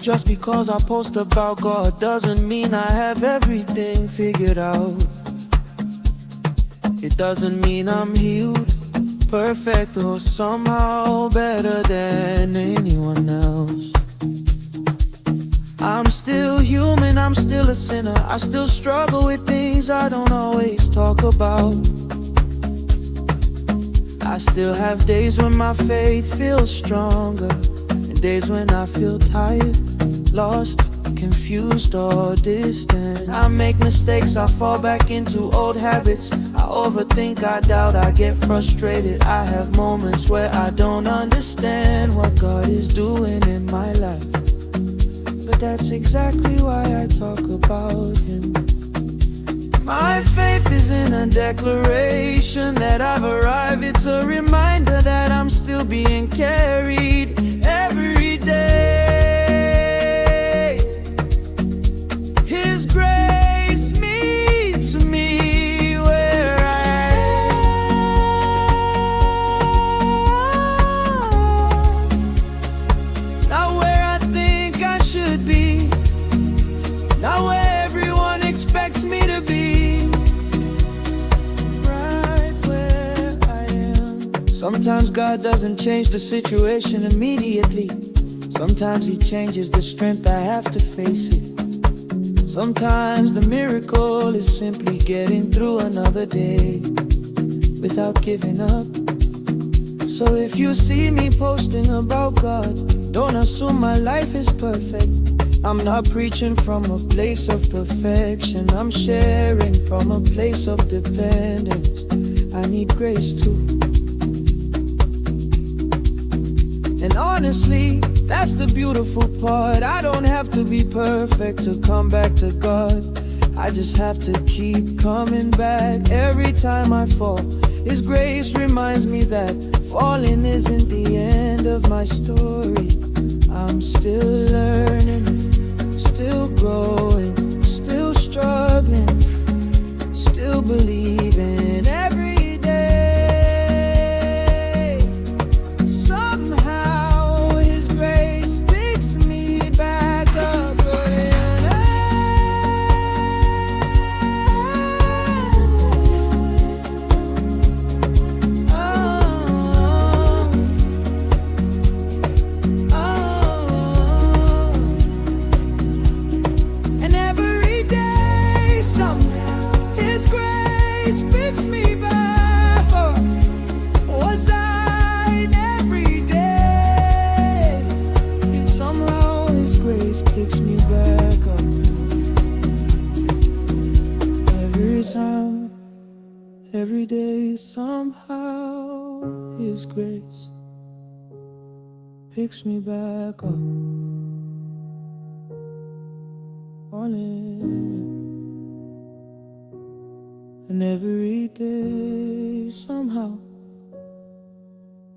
Just because I post about God doesn't mean I have everything figured out. It doesn't mean I'm healed, perfect, or somehow better than anyone else. I'm still human, I'm still a sinner. I still struggle with things I don't always talk about. I still have days when my faith feels stronger, and days when I feel tired, lost, confused, or distant. I make mistakes, I fall back into old habits. I overthink, I doubt, I get frustrated. I have moments where I don't understand what God is doing in my life. But that's exactly why I talk about Him. My faith isn't a declaration that I've arrived. It's a reminder that I'm still being carried every day. His grace meets me where I am. Not where I think I should be, not where everyone expects me to be. Sometimes God doesn't change the situation immediately. Sometimes He changes the strength I have to face it. Sometimes the miracle is simply getting through another day without giving up. So if you see me posting about God, don't assume my life is perfect. I'm not preaching from a place of perfection. I'm sharing from a place of dependence. I need grace too. And honestly, that's the beautiful part. I don't have to be perfect to come back to God. I just have to keep coming back every time I fall. His grace reminds me that falling isn't the end of my story. I'm still learning, still growing, still struggling, still believing every day. Somehow His grace picks me back up. And every day somehow His grace picks me back up. Was I in every day? And somehow His grace picks me back up. Every time, every day, somehow His grace picks me back up on it. And every day, somehow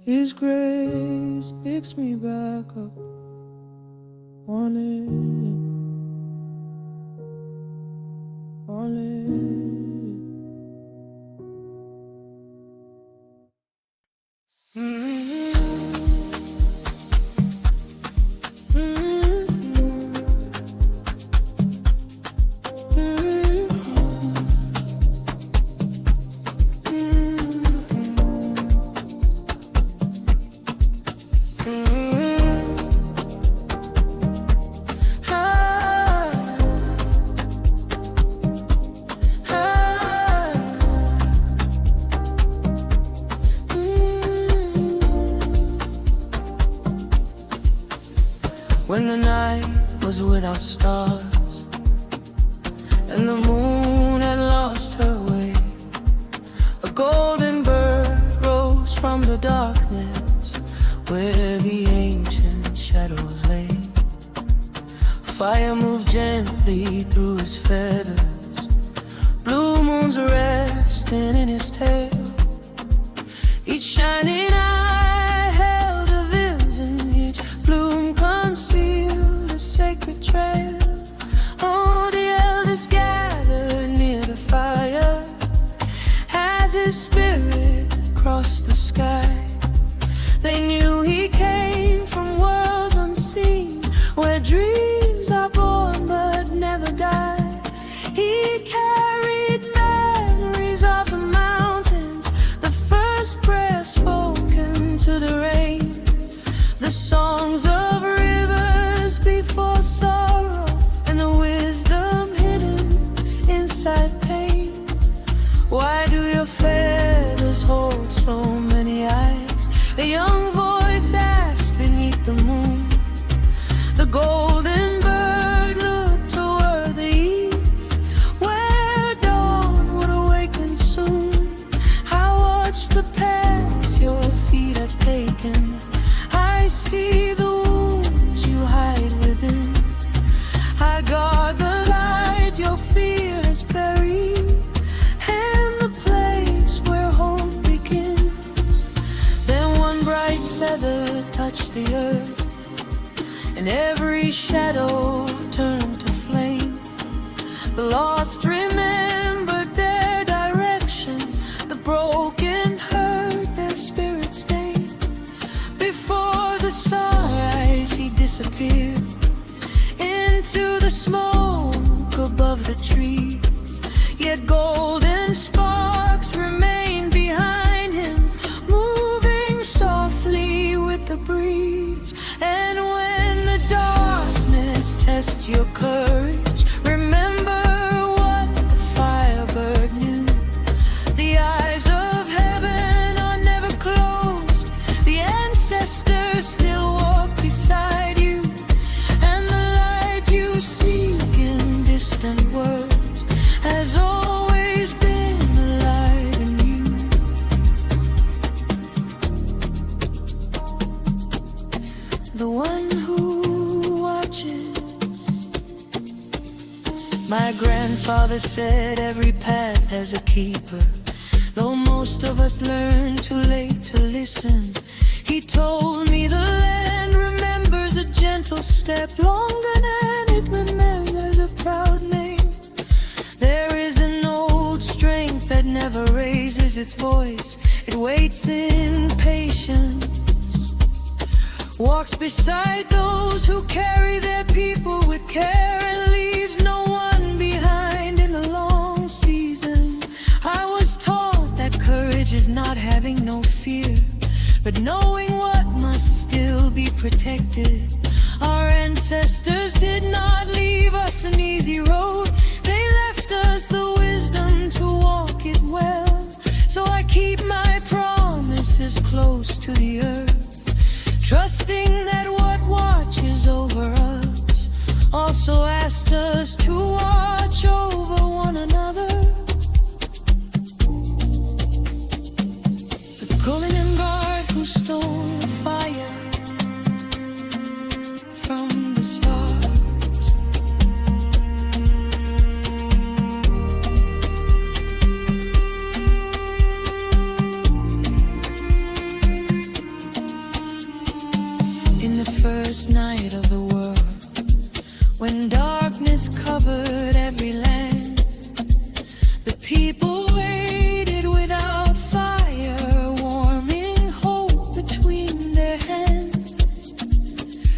His grace picks me back up on it, on it. When the night was without stars and the moon had lost her way, a golden bird rose from the darkness where the ancient shadows lay. Fire moved gently through his feathers, blue moons resting in his tail. Each shining eye held a vision, each bloom concealed a sacred trail. Oh, the elders gathered near the fire as his spirit crossed the sky. They knew he came from worlds unseen, where dreams and every shadow turned to flame. The lost remembered their direction, the broken heard their spirits name. Before the sunrise he disappeared into the smoke above the trees, yet golden sparks remained behind him, moving softly with the breeze. And when the darkness tests your courage, remember what the firebird knew. The eyes of heaven are never closed, the ancestors still walk beside you, and the light you seek in distant worlds has always been alive in you. The one who watches. My grandfather said every path has a keeper, though most of us learn too late to listen. He told me the land remembers a gentle step longer than it remembers a proud name. There is an old strength that never raises its voice. It waits in patience, walks beside those who carry their people with care, and leaves no one behind in a long season. I was taught that courage is not having no fear, but knowing what must still be protected. Our ancestors did not leave us an easy road, they left us the wisdom to walk it well. So I keep my promises close to the earth, trusting that what watches over us also asked us to watch over one another. The golden guard who stole the fire from the stars, in the first night of the world, when darkness covered every land, the people waited without fire, warming hope between their hands.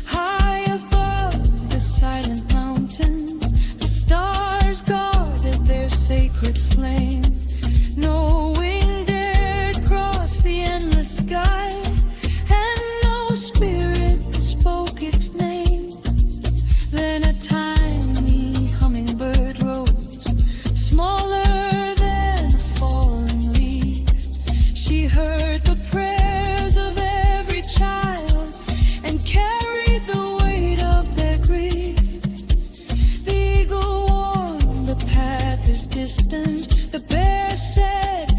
High above the silent mountains, the stars guarded their sacred flame. No wing dared cross the endless sky, and no spirit spoke its name. Then a tiny hummingbird rose, smaller than a falling leaf. She heard the prayers of every child and carried the weight of their grief. The eagle warned the path is distant, the bear said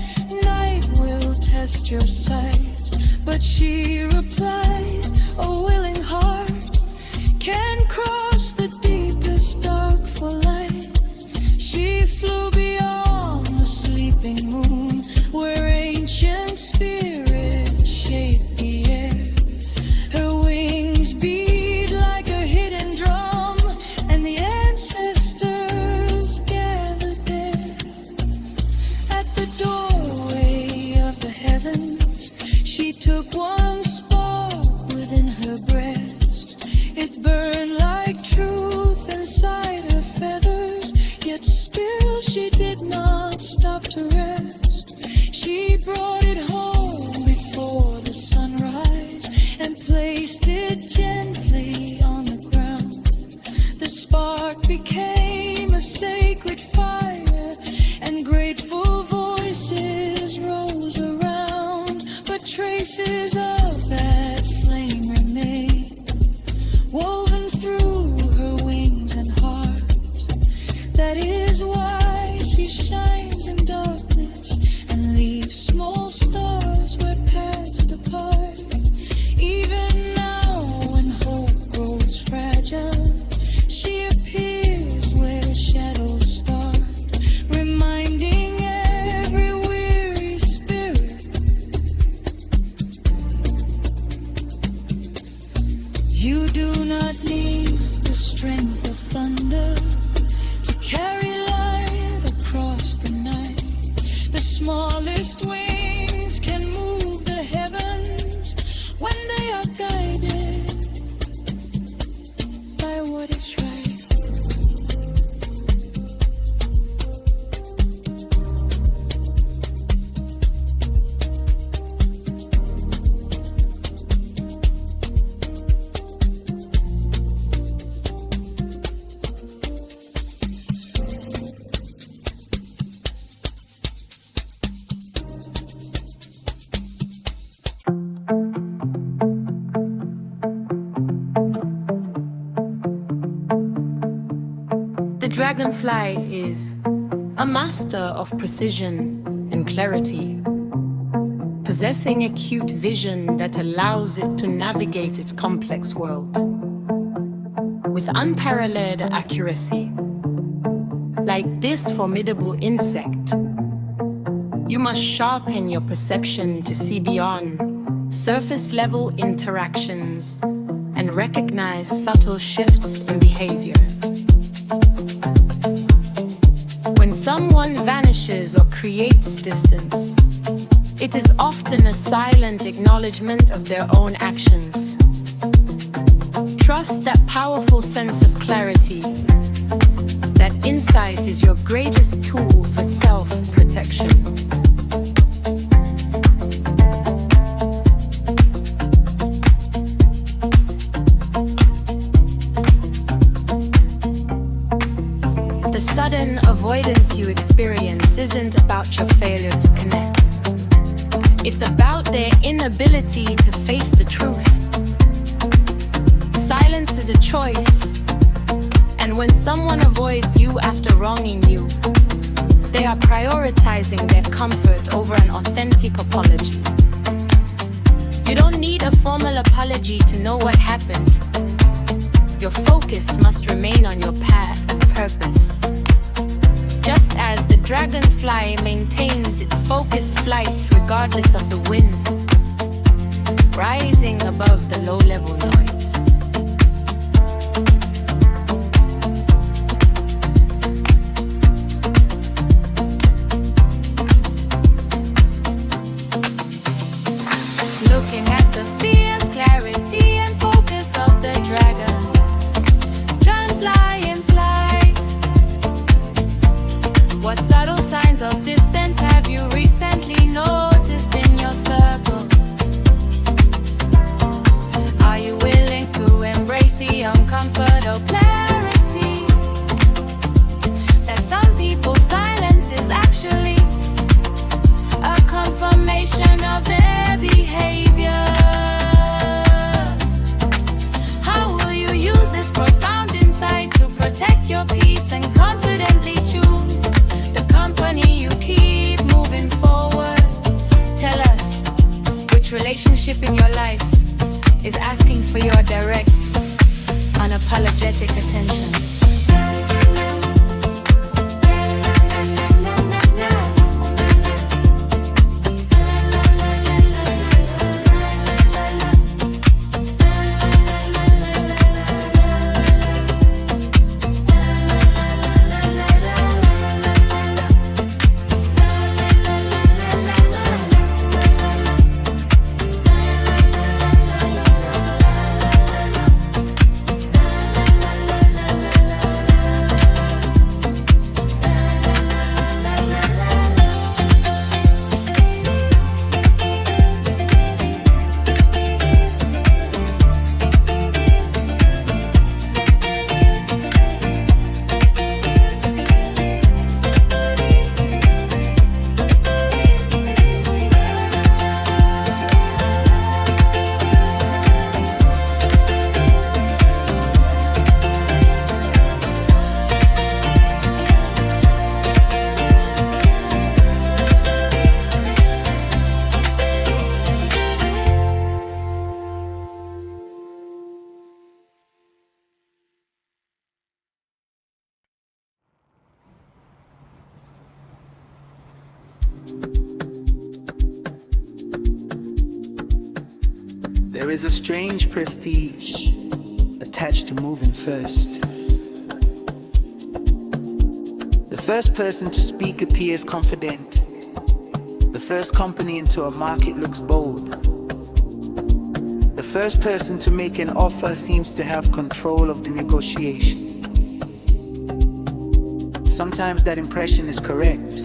night will test your sight, but she replied, a willing heart can cross the deepest dark for light. She flew beyond the sleeping moon, where ancient spirits shaped the air. Her wings beat like a hidden drum, and the ancestors gathered there. At the doorway of the heavens, she took one spark within her breast. It burned like truth inside her feathers, yet still she did not stop to rest. She brought it home before the sunrise and placed it gently on the ground. The spark became a sacred fire, and grateful voices rose around, but traces of that flame remain, woven through You do not need the strength of thunder to carry light across the night. The smallest wings can move the heavens when they are guided by what is right. The dragonfly is a master of precision and clarity, possessing acute vision that allows it to navigate its complex world with unparalleled accuracy. Like this formidable insect, you must sharpen your perception to see beyond surface-level interactions and recognize subtle shifts in behavior. When someone vanishes or creates distance, it is often a silent acknowledgement of their own actions. Trust that powerful sense of clarity. That insight is your greatest tool for self-protection. The sudden avoidance you experience isn't about your failure to connect. It's about their inability to face the truth. Silence is a choice, and when someone avoids you after wronging you, they are prioritizing their comfort over an authentic apology. You don't need a formal apology to know what happened. Your focus must remain on your path and purpose. Just as the dragonfly maintains its focused flight regardless of the wind, rising above the low-level noise. Looking at the fierce clarity and focus of the dragon, dragonfly in flight. What subtle signs of distance have you recently noticed in your circle? Are you willing to embrace the uncomfort of clarity? That some people's silence is actually a confirmation of their behavior. How will you use this profound insight to protect your peace and confidently choose the company you keep moving forward? Tell us, which relationship in your life is asking for your direct, unapologetic attention? There is a strange prestige attached to moving first. The first person to speak appears confident. The first company into a market looks bold. The first person to make an offer seems to have control of the negotiation. Sometimes that impression is correct.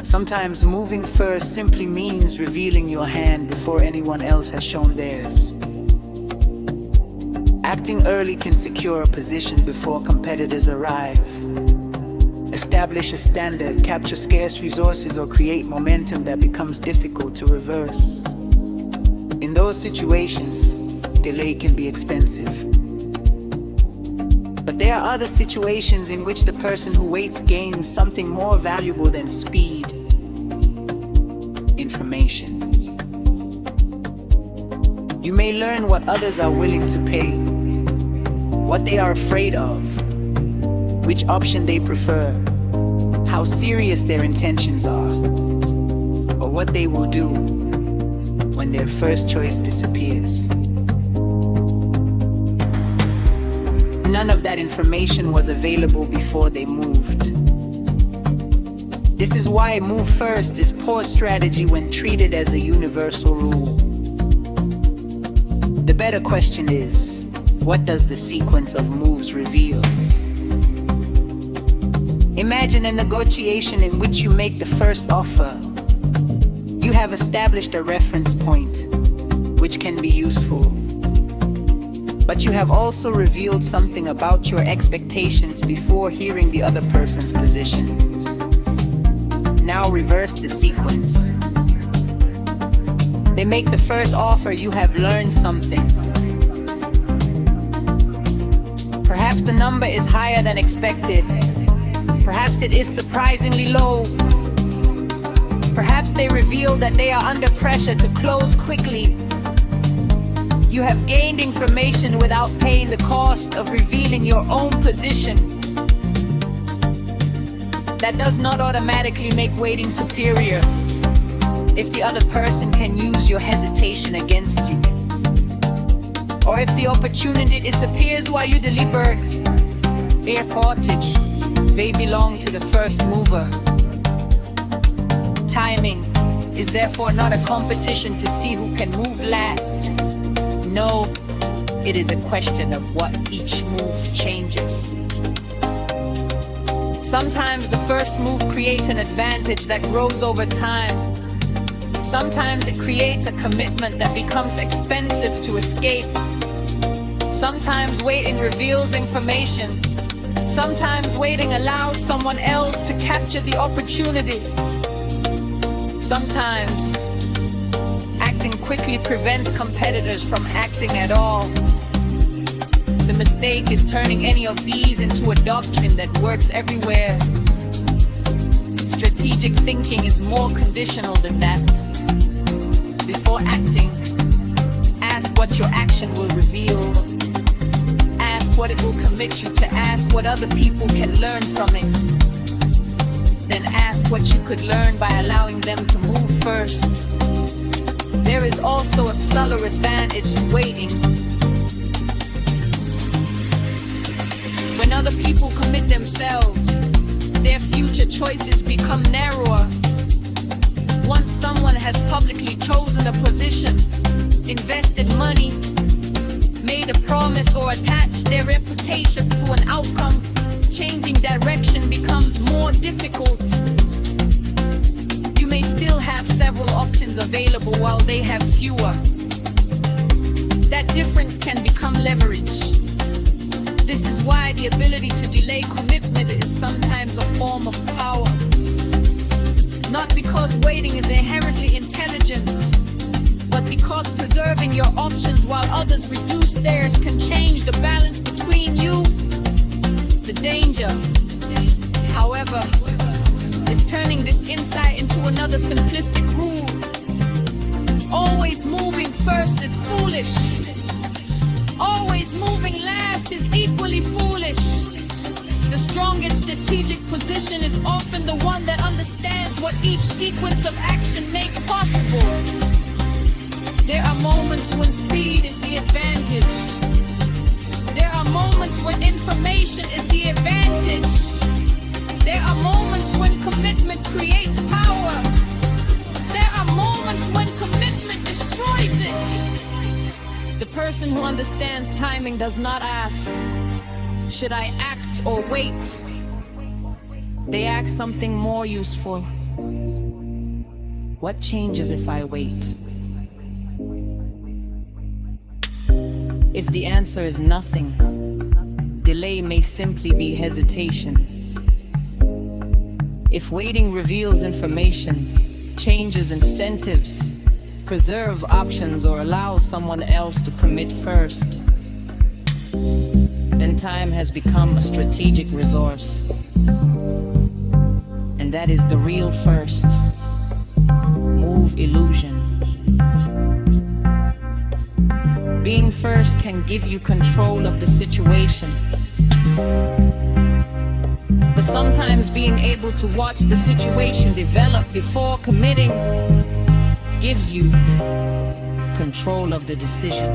Sometimes moving first simply means revealing your hand before anyone else has shown theirs. Acting early can secure a position before competitors arrive. Establish a standard, capture scarce resources, or create momentum that becomes difficult to reverse. In those situations, delay can be expensive. But there are other situations in which the person who waits gains something more valuable than speed: information. You may learn what others are willing to pay, what they are afraid of, which option they prefer, how serious their intentions are, or what they will do when their first choice disappears. None of that information was available before they moved. This is why move first is poor strategy when treated as a universal rule. The better question is, what does the sequence of moves reveal? Imagine a negotiation in which you make the first offer. You have established a reference point, which can be useful. But you have also revealed something about your expectations before hearing the other person's position. Now reverse the sequence. They make the first offer, you have learned something. Perhaps the number is higher than expected. Perhaps it is surprisingly low. Perhaps they reveal that they are under pressure to close quickly. You have gained information without paying the cost of revealing your own position. That does not automatically make waiting superior if the other person can use your hesitation against you. Or if the opportunity disappears while you deliberate. The advantage may belong to the first mover. Timing is therefore not a competition to see who can move last. No, it is a question of what each move changes. Sometimes the first move creates an advantage that grows over time. Sometimes it creates a commitment that becomes expensive to escape. Sometimes waiting reveals information. Sometimes waiting allows someone else to capture the opportunity. Sometimes acting quickly prevents competitors from acting at all. The mistake is turning any of these into a doctrine that works everywhere. Strategic thinking is more conditional than that. Before acting, ask what your action will reveal. Ask what it will commit you to. Ask what other people can learn from it. Then ask what you could learn by allowing them to move first. There is also a subtle advantage to waiting. When other people commit themselves, their future choices become narrower. Once someone has publicly chosen a position, invested money, made a promise, or attached their reputation to an outcome, changing direction becomes more difficult. You may still have several options available while they have fewer. That difference can become leverage. This is why the ability to delay commitment is sometimes a form of power. Not because waiting is inherently intelligent, but because preserving your options while others reduce theirs can change the balance between you. The danger, however, is turning this insight into another simplistic rule. Always moving first is foolish. Always moving last is equally foolish. The strongest strategic position is often the one that understands what each sequence of action makes possible. There are moments when speed is the advantage. creates power. There are moments when commitment destroys it. The person who understands timing does not ask, should I act or wait? They ask something more useful. What changes if I wait? If the answer is nothing, delay may simply be hesitation. If waiting reveals information, changes incentives, preserve options, or allow someone else to commit first, then time has become a strategic resource. And that is the real first move illusion. Being first can give you control of the situation. But sometimes being able to watch the situation develop before committing gives you control of the decision.